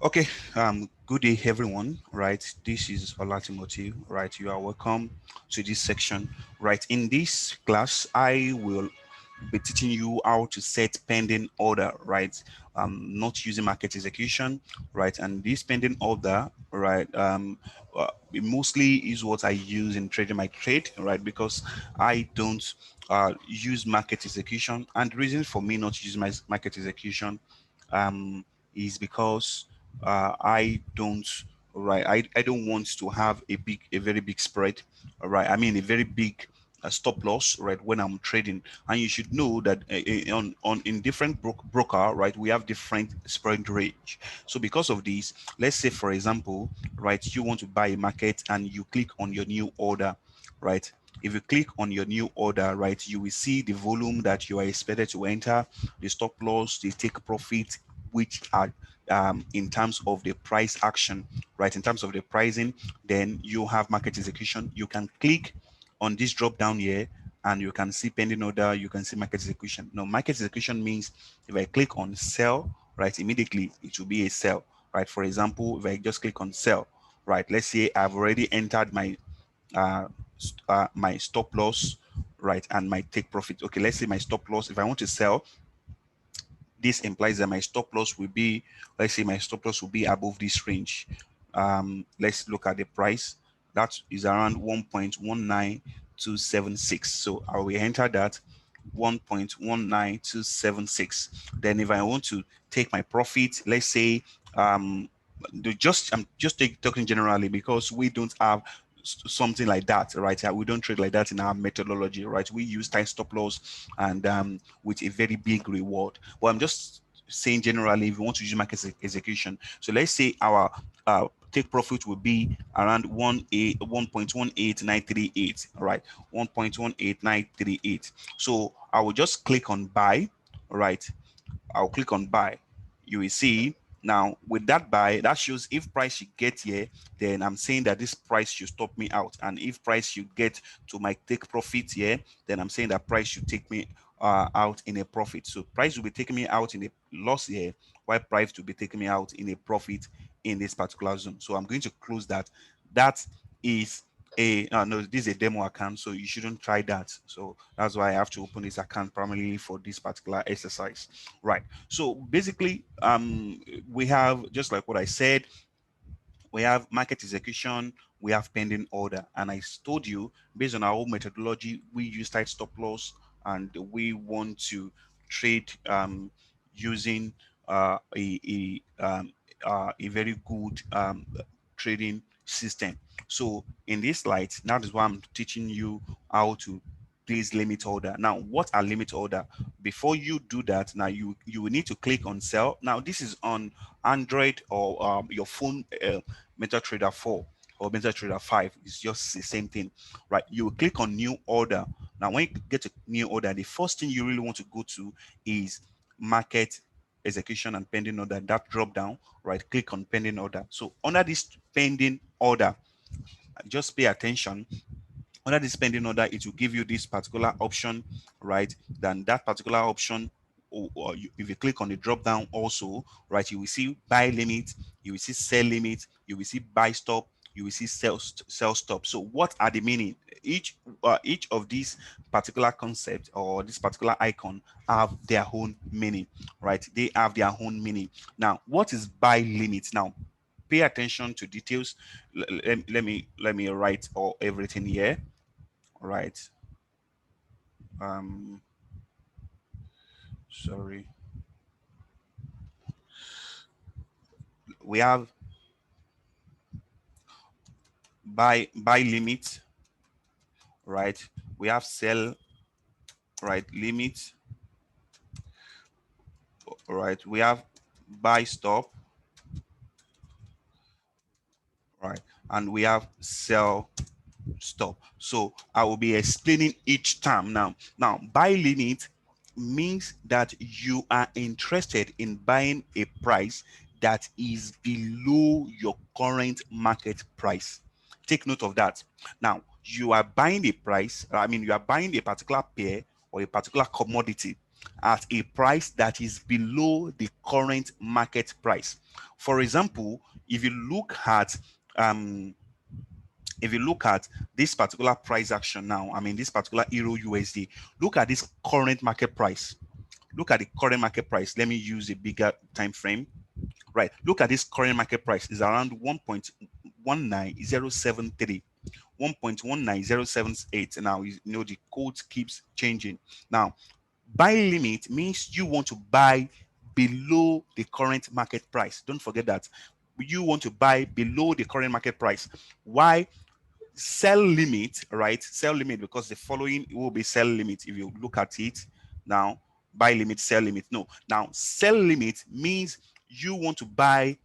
Okay, good day everyone, right? This is Olatimoti, right? You are welcome to this section, right? In this class, I will be teaching you how to set pending order, right? Not using market execution, right? And this pending order, right? It mostly is what I use in trading my trade, right? Because I don't use market execution, and the reason for me not using my market execution um, is because I don't right. I don't want to have a very big spread, right? I mean a very big stop loss, right? When I'm trading, and you should know that on in different broker, right? We have different spread range. So because of this, let's say for example, right, you want to buy a market and you click on your new order, right? If you click on your new order, right, you will see the volume that you are expected to enter, the stop loss, the take profit, which are in terms of the price action, right? In terms of the pricing, then you have market execution. You can click on this drop down here and you can see pending order, you can see market execution. Now, market execution means if I click on sell, right, immediately it will be a sell, right? For example, if I just click on sell, right, let's say I've already entered my stop loss, right, and my take profit. Okay, let's say my stop loss, if I want to sell, this implies that my stop loss will be, let's say my stop loss will be above this range. Let's look at the price. That is around 1.19276. So I will enter that 1.19276. Then if I want to take my profit, let's say I'm just talking generally because we don't have something like that, right? We don't trade like that in our methodology, right? We use tight stop loss and with a very big reward. Well, I'm just saying generally, if you want to use market execution, so let's say our take profit will be around 1.18938, all right, 1.18938. So I will just click on buy, all right. I'll click on buy. You will see now with that buy, that shows if price should get here, then I'm saying that this price should stop me out. And if price should get to my take profit here, then I'm saying that price should take me out in a profit. So price will be taking me out in a loss here, while price will be taking me out in a profit in this particular zone. So I'm going to close that. That is no, this is a demo account, so you shouldn't try that. So that's why I have to open this account primarily for this particular exercise, right? So basically, we have, just like what I said, we have market execution, we have pending order, and I told you based on our own methodology, we use tight stop loss, and we want to trade using a very good trading system. So in this slide, that is why I'm teaching you how to place limit order. Now, what are limit order? Before you do that, now you will need to click on sell. Now, this is on Android or your phone, MetaTrader 4 or MetaTrader 5. It's just the same thing, right? You will click on new order. Now, when you get a new order, the first thing you really want to go to is market execution and pending order. That drop down, right? Click on pending order. So under this pending order, just pay attention. Under this pending order, it will give you this particular option, right? Then that particular option, if you click on the drop down also, right, you will see buy limit, you will see sell limit, you will see buy stop, you will see sell stop. So what are the meaning? Each of these particular concept or this particular icon have their own meaning, right? They have their own meaning. Now, what is buy limit? Now, pay attention to details. Let me write all everything here. Right. Um, sorry. We have buy limit, right? We have sell, right, limit, right? We have buy stop, right? And we have sell stop. So I will be explaining each term now. Now, buy limit means that you are interested in buying a price that is below your current market price. Take note of that. Now, you are buying a price, I mean, you are buying a particular pair or a particular commodity, at a price that is below the current market price. For example, if you look at um, if you look at this particular price action now, I mean this particular Euro USD, look at this current market price. Look at the current market price. Let me use a bigger time frame. Right. Look at this current market price is around 1.19073. 1.19078. Now you know the code keeps changing. Now, buy limit means you want to buy below the current market price. Don't forget that. You want to buy below the current market price. Why? Sell limit, right? Sell limit, because the following will be sell limit. If you look at it now, buy limit, sell limit. No, now sell limit means you want to buy,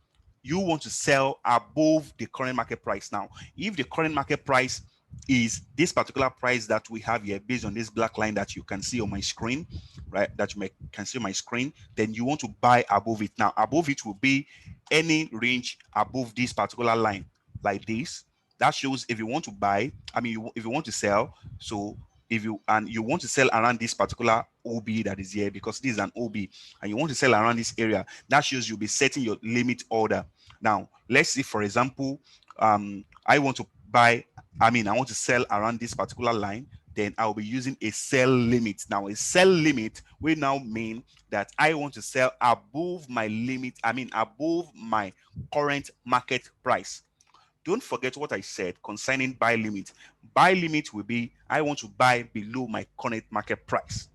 you want to sell above the current market price. Now, if the current market price is this particular price that we have here, based on this black line that you can see on my screen, right? That can see on my screen, then you want to buy above it. Now, above it will be any range above this particular line, like this. That shows if you want to buy, I mean, if you want to sell. So if you want to sell around this particular OB that is here, because this is an OB, and you want to sell around this area, that shows you'll be setting your limit order. Now, let's see, for example, I want to buy, I mean, I want to sell around this particular line, then I'll be using a sell limit. Now, a sell limit will now mean that I want to sell above my limit, I mean, above my current market price. Don't forget what I said concerning buy limit. Buy limit will be I want to buy below my current market price.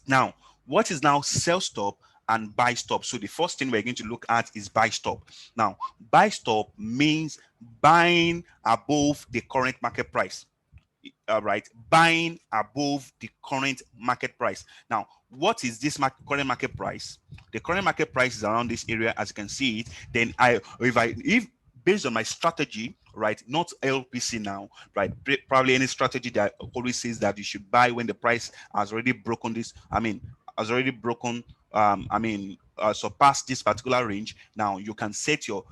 Now, what is now sell stop and buy stop? So the first thing we're going to look at is buy stop. Now, buy stop means buying above the current market price. Right, buying above the current market price. Now, what is this current market price? The current market price is around this area, as you can see it. Then if based on my strategy, right, not LPC now, right, probably any strategy that always says that you should buy when the price has already broken this, I mean, has already broken, surpassed this particular range. Now you can set your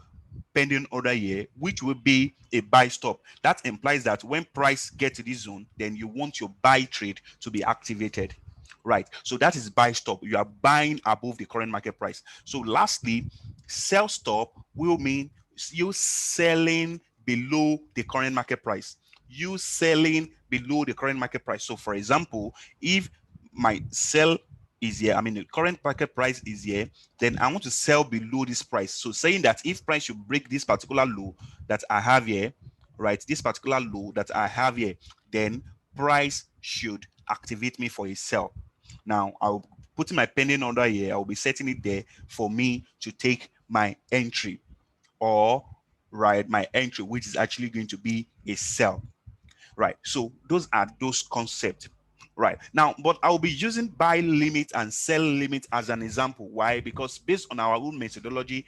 pending order here, which will be a buy stop. That implies that when price gets to this zone, then you want your buy trade to be activated. Right. So that is buy stop. You are buying above the current market price. So lastly, sell stop will mean you selling below the current market price. You selling below the current market price. So for example, if my sell is here, I mean the current market price is here, then I want to sell below this price. So saying that if price should break this particular low that I have here, right, this particular low that I have here, then price should activate me for a sell. Now I'll put my pending order here. I'll be setting it there for me to take my entry, or right, my entry, which is actually going to be a sell. Right. So those are those concepts. Right. Now, but I'll be using buy limit and sell limit as an example. Why? Because based on our own methodology,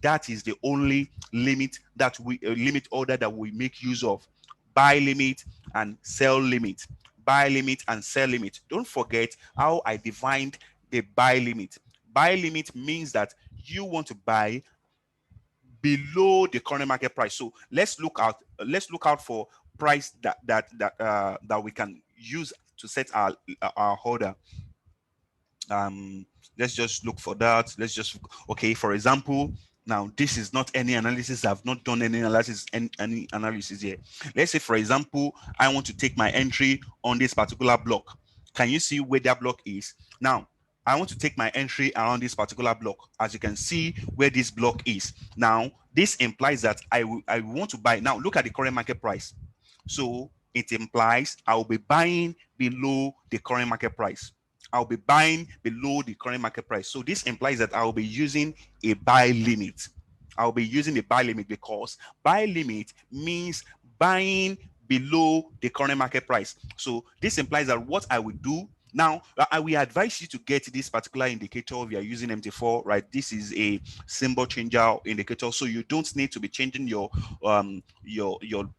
that is the only limit that limit order that we make use of. Buy limit and sell limit. Buy limit and sell limit. Don't forget how I defined the buy limit. Buy limit means that you want to buy below the current market price. So let's look out for price that we can use to set our order. Let's just look for that. Let's just, okay, for example, now this is not any analysis. I've not done any analysis, any analysis here. Let's say, for example, I want to take my entry on this particular block. Can you see where that block is? Now I want to take my entry around this particular block. As you can see where this block is. Now this implies that I want to buy. Now look at the current market price. So it implies I will be buying below the current market price. I'll be buying below the current market price. So this implies that I'll be using a buy limit. I'll be using a buy limit because buy limit means buying below the current market price. So this implies that what I will do now, I will advise you to get this particular indicator if you are using MT4, right? This is a symbol changer indicator, so you don't need to be changing your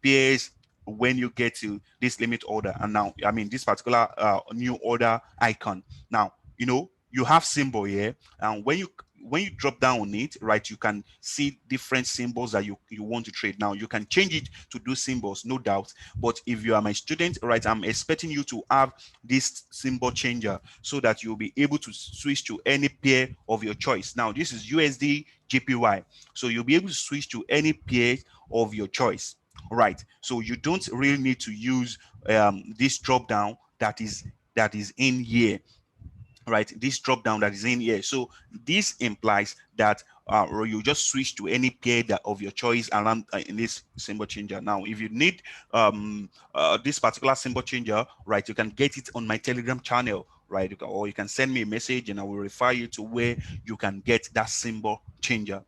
pairs when you get to this limit order. And now, I mean, this particular new order icon. Now, you know, you have symbol here, and when you when you drop down on it, right, you can see different symbols that you want to trade. Now you can change it to do symbols, no doubt, but if you are my student, right, I'm expecting you to have this symbol changer so that you'll be able to switch to any pair of your choice. Now this is USD JPY, so you'll be able to switch to any pair of your choice, right? So you don't really need to use this drop down that is in here, right? This drop down that is in here. So this implies that you just switch to any pair that of your choice around in this symbol changer. Now if you need this particular symbol changer, right, you can get it on my Telegram channel, right? Or you can send me a message and I will refer you to where you can get that symbol changer.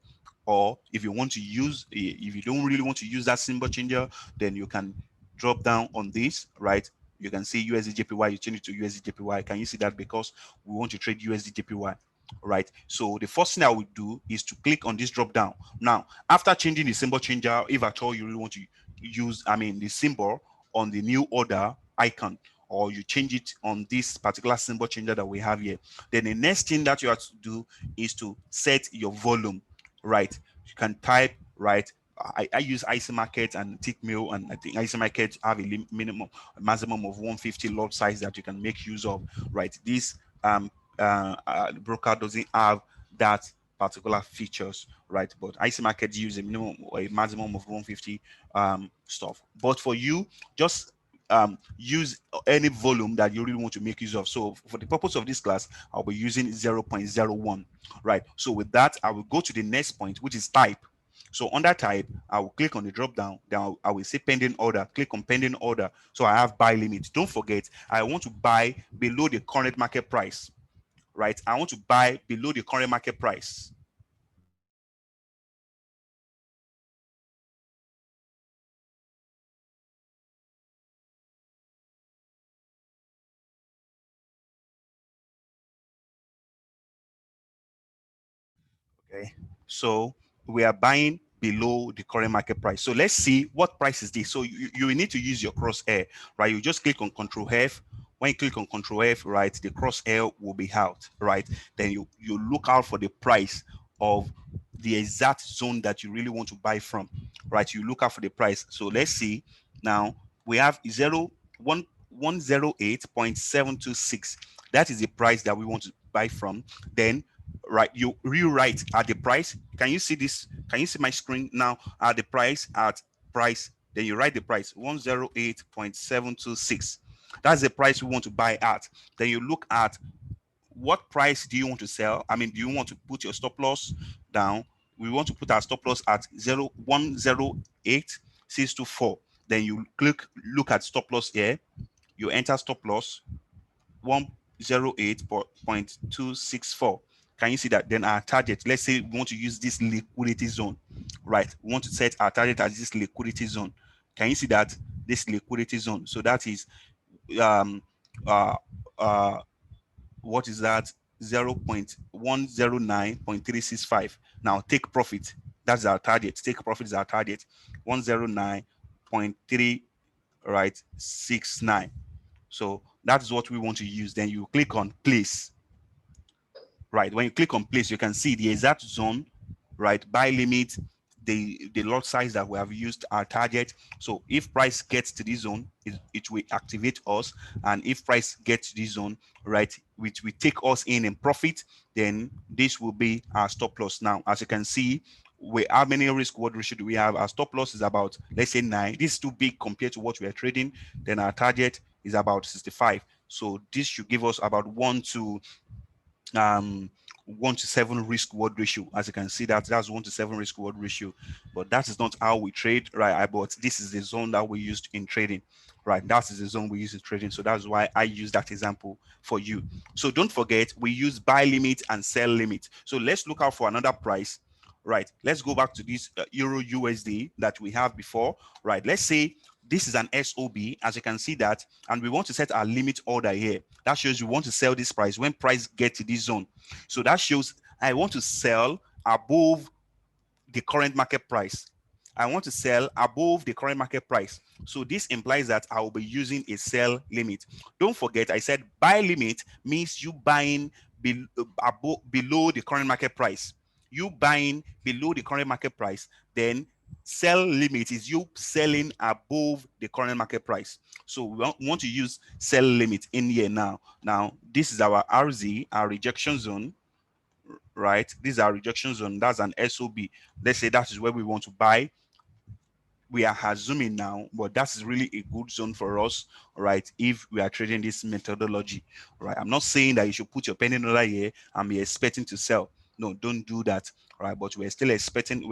Or if you want to use, if you don't really want to use that symbol changer, then you can drop down on this, right? You can see USD JPY, you change it to USD JPY. Can you see that? Because we want to trade USD JPY, right? So the first thing I would do is to click on this drop down. Now, after changing the symbol changer, if at all you really want to use, the symbol on the new order icon, or you change it on this particular symbol changer that we have here, then the next thing that you have to do is to set your volume, right? You can type, right? I use IC Market and Tickmill, and I think IC Market have a minimum, maximum of 150 lot size that you can make use of, right? This broker doesn't have that particular features, right? But IC Market use a minimum or a maximum of 150 stuff. But for you, just use any volume that you really want to make use of. So for the purpose of this class, I'll be using 0.01, right? So with that, I will go to the next point, which is type. So under type, I will click on the drop down. Then I will say pending order. Click on pending order. So I have buy limit. Don't forget, I want to buy below the current market price, right? I want to buy below the current market price. Okay. So we are buying below the current market price. So let's see what price is this. So you will need to use your crosshair, right? You just click on Control F. When you click on Control F, right, the crosshair will be out, right? Then you look out for the price of the exact zone that you really want to buy from, right? You look out for the price. So let's see. Now we have 108.726. That is the price that we want to buy from. Then, right, you rewrite at the price. Can you see this? Can you see my screen now? At the price, then you write the price 108.726. That's the price we want to buy at. Then you look at what price do you want to sell. Do you want to put your stop loss down? We want to put our stop loss at 108.624. Then you look at stop loss here. You enter stop loss 108.264. Can you see that? Then our target, let's say we want to use this liquidity zone, right? We want to set our target as this liquidity zone. Can you see that? This liquidity zone. So that is um uh uh what is that? 0.109.365. Now take profit. That's our target. Take profit is our target. 109.3, right, 69. So that's what we want to use. Then you click on place, right? When you click on place, you can see the exact zone, right? Buy limit, the lot size that we have used, our target. So if price gets to this zone, it will activate us. And if price gets to this zone, right, which will take us in profit, then this will be our stop loss. Now, as you can see, how many risk reward ratio do we have? Our stop loss is about, let's say, 9. This is too big compared to what we are trading. Then our target is about 65. So this should give us about 1 to 7 risk reward ratio. As you can see, that's 1 to 7 risk reward ratio. But that is not how we trade, right? But this is the zone that we used in trading, right? That is the zone we use in trading. So that's why I use that example for you. So don't forget, we use buy limit and sell limit. So let's look out for another price, right? Let's go back to this Euro USD that we have before, right? Let's say this is an SOB, as you can see that, and we want to set our limit order here. That shows you want to sell this price when price gets to this zone. So that shows I want to sell above the current market price. I want to sell above the current market price. So this implies that I will be using a sell limit. Don't forget, I said buy limit means you buying below the current market price. You buying below the current market price, then sell limit is you selling above the current market price. So we want to use sell limit in here now. Now this is our RZ, our rejection zone, right? This is our rejection zone. That's an SOB. Let's say that is where we want to buy. We are assuming now, but that is really a good zone for us, right? If we are trading this methodology, right? I'm not saying that you should put your penny order here and be expecting to sell. No, don't do that, right? But we're still expecting.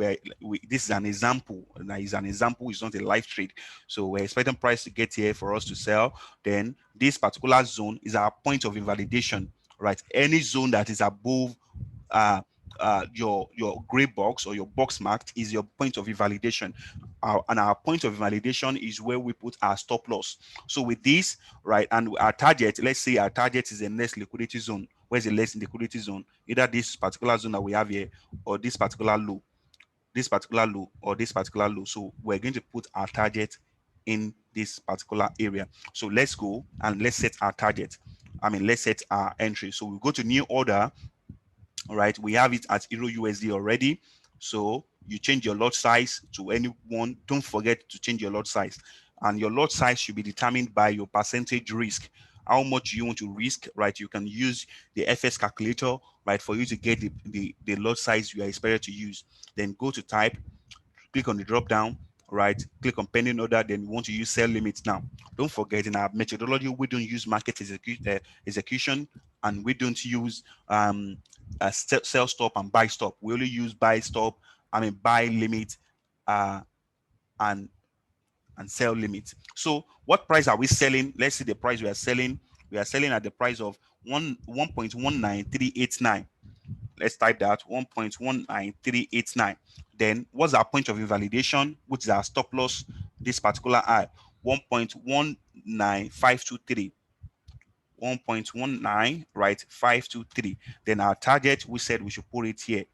This is an example. That is an example. It's not a live trade. So we're expecting price to get here for us to sell. Then this particular zone is our point of invalidation, right? Any zone that is above uh, your gray box or your box marked is your point of invalidation. And our point of invalidation is where we put our stop loss. So with this, right, and our target, let's say our target is the next liquidity zone. Where's the next liquidity zone? Either this particular zone that we have here or this particular low, or this particular low. So we're going to put our target in this particular area. So let's go and let's set our target. Let's set our entry. So we go to new order. All right, we have it at Euro USD already. So you change your lot size to anyone. Don't forget to change your lot size. And your lot size should be determined by your percentage risk. How much you want to risk, right? You can use the FS calculator, right, for you to get the lot size you are expected to use. Then go to type, click on the drop down, right? Click on pending order. Then you want to use sell limits. Now, don't forget, in our methodology, we don't use market execution, and we don't use sell stop and buy stop. We only use buy stop, buy limit, and sell limit. So what price are we selling? Let's see the price we are selling. We are selling at the price of 1.19389. Let's type that, 1.19389. Then what's our point of invalidation, which is our stop loss, this particular high, 1.19523. 1.19, right? 523. Then our target, we said we should put it here.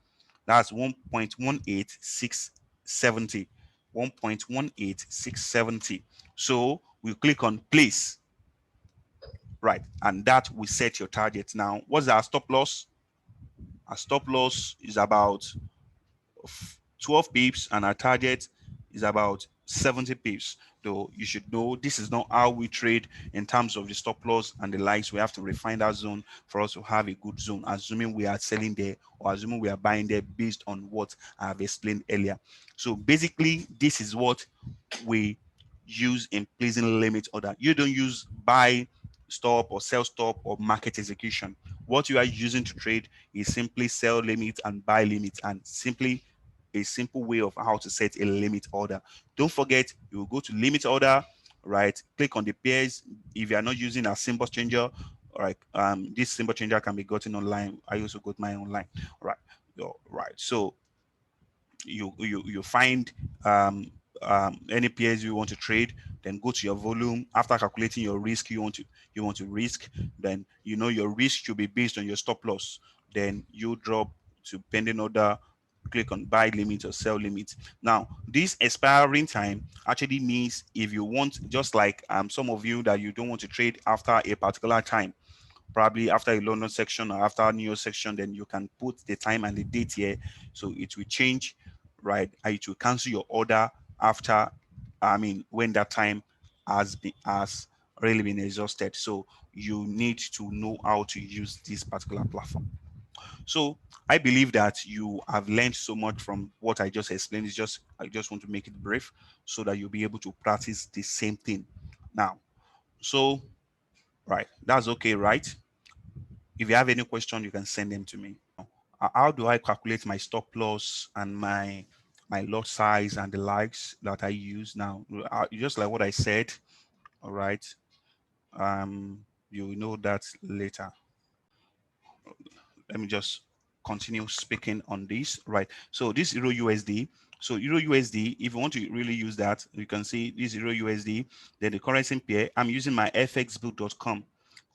That's 1.18670. 1.18670. So we click on place, right? And that will set your target. Now, what's our stop loss? Our stop loss is about 12 pips, and our target is about 70 pips. Though you should know this is not how we trade in terms of the stop loss and the likes. We have to refine that zone for us to have a good zone, assuming we are selling there or assuming we are buying there based on what I have explained earlier. So basically, this is what we use in placing limit order. You don't use buy stop or sell stop or market execution. What you are using to trade is simply sell limit and buy limit, and simply a simple way of how to set a limit order. Don't forget, you will go to limit order, right? Click on the pairs. If you are not using a symbol changer, all right, this symbol changer can be gotten online. I also got mine online. All right, right. So you find any pairs you want to trade, then go to your volume. After calculating your risk, you want to risk, then your risk should be based on your stop loss. Then you drop to pending order, click on buy limit or sell limit. Now this expiring time actually means if you want, just like some of you that you don't want to trade after a particular time, probably after a London section or after a New York section, then you can put the time and the date here, so it will change, right? It will cancel your order after, when that time has really been exhausted. So you need to know how to use this particular platform. So I believe that you have learned so much from what I just explained. I just want to make it brief so that you'll be able to practice the same thing now. So right, that's okay, right? If you have any question, you can send them to me. How do I calculate my stop loss and my lot size and the likes that I use now? Just like what I said, all right. You will know that later. Let me just continue speaking on this, right? So this Euro USD. So Euro USD, if you want to really use that, you can see this Euro USD. Then the currency pair, I'm using my fxbook.com.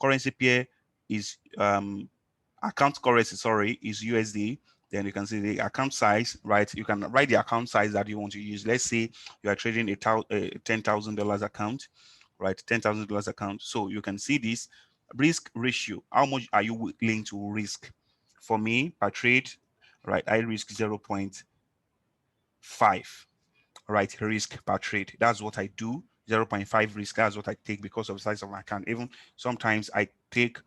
Currency pair is account currency, sorry, is USD. Then you can see the account size, right? You can write the account size that you want to use. Let's say you are trading a $10,000 account, right? $10,000 account. So you can see this. Risk ratio, how much are you willing to risk? For me, per trade, right, I risk 0.5, right, risk per trade. That's what I do. 0.5 risk, that's what I take because of the size of my account. Even sometimes I take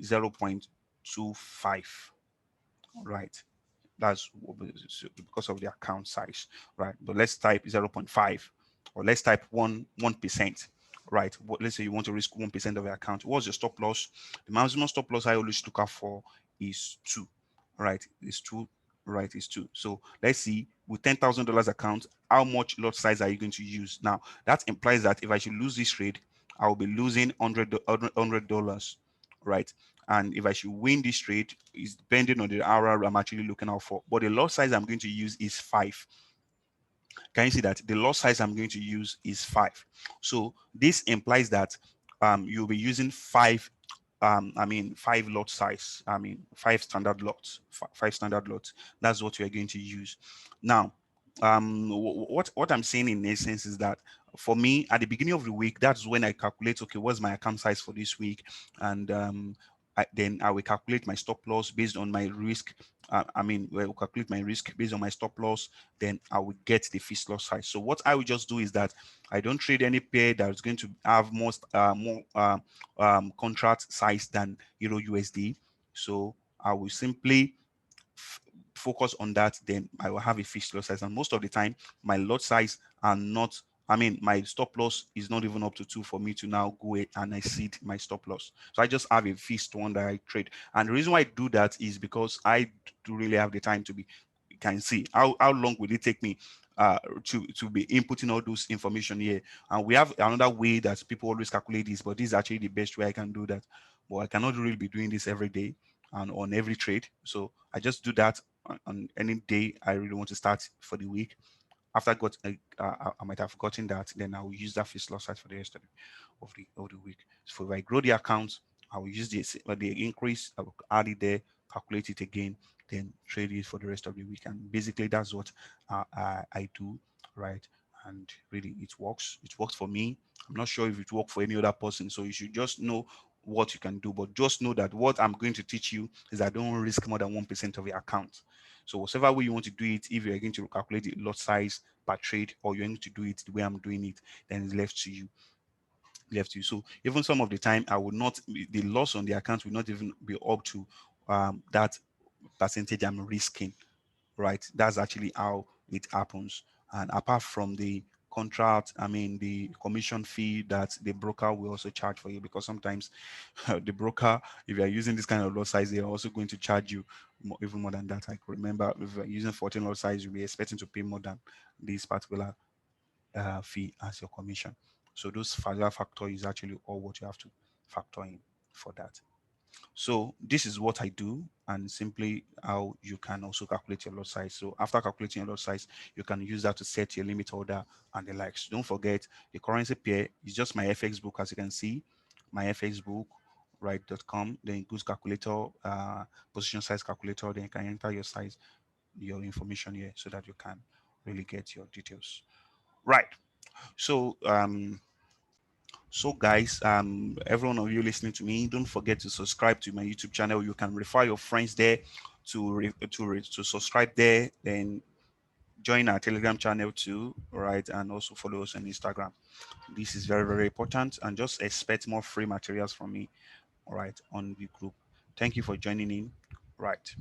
0.25, right? That's because of the account size, right? But let's type 0.5, or let's type 1%, right? Let's say you want to risk 1% of your account. What's your stop loss? The maximum stop loss I always look out for is 2, right? Is 2, right? Is 2. So let's see, with $10,000 account, how much lot size are you going to use? Now that implies that if I should lose this trade, I will be losing $100, right? And if I should win this trade, is depending on the RR I'm actually looking out for. But the lot size I'm going to use is 5. Can you see that? The lot size I'm going to use is 5. So this implies that you'll be using 5, 5 lot size. 5 standard lots, 5 standard lots. That's what we are going to use. Now, what I'm saying in essence is that for me, at the beginning of the week, that's when I calculate, okay, what's my account size for this week? And then I will calculate my stop loss based on my risk. I will calculate my risk based on my stop loss. Then I will get the fixed loss size. So what I will just do is that I don't trade any pair that's going to have more contract size than Euro USD. So I will simply focus on that. Then I will have a fixed loss size. And most of the time, my lot size are not. My stop loss is not even up to 2 for me to now go and exceed my stop loss. So I just have a fixed one that I trade. And the reason why I do that is because I do really have the time to be. You can see how long will it take me to be inputting all those information here. And we have another way that people always calculate this, but this is actually the best way I can do that. But I cannot really be doing this every day and on every trade. So I just do that on any day I really want to start for the week. After I got, I might have gotten that, then I will use that fixed loss size for the rest of the week. So if I grow the account, I will use the increase. I will add it there, calculate it again, then trade it for the rest of the week. And basically, that's what I do, right? And really, it works. It works for me. I'm not sure if it works for any other person. So you should just know what you can do, but just know that what I'm going to teach you is that don't risk more than 1% of your account. So whatever way you want to do it, if you're going to calculate the lot size per trade, or you're going to do it the way I'm doing it, then it's left to you. Left to you. So even some of the time, I would not, the loss on the account will not even be up to that percentage I'm risking, right? That's actually how it happens. And apart from the contract, the commission fee that the broker will also charge for you, because sometimes the broker, if you're using this kind of lot size, they're also going to charge you even more than that. I could remember if you're using 14 lot size, you'll be expecting to pay more than this particular fee as your commission. So those further factor is actually all what you have to factor in for that. So this is what I do, and simply how you can also calculate your lot size. So after calculating your lot size, you can use that to set your limit order and the likes. Don't forget the currency pair is just my FX book, as you can see, my FX book, right.com. Then it goes calculator, position size calculator. Then you can enter your size, your information here, so that you can really get your details. Right. So guys, every one of you listening to me, don't forget to subscribe to my YouTube channel. You can refer your friends there to subscribe there. Then join our Telegram channel too, right? And also follow us on Instagram. This is very, very important. And just expect more free materials from me, all right, on the group. Thank you for joining in. Right.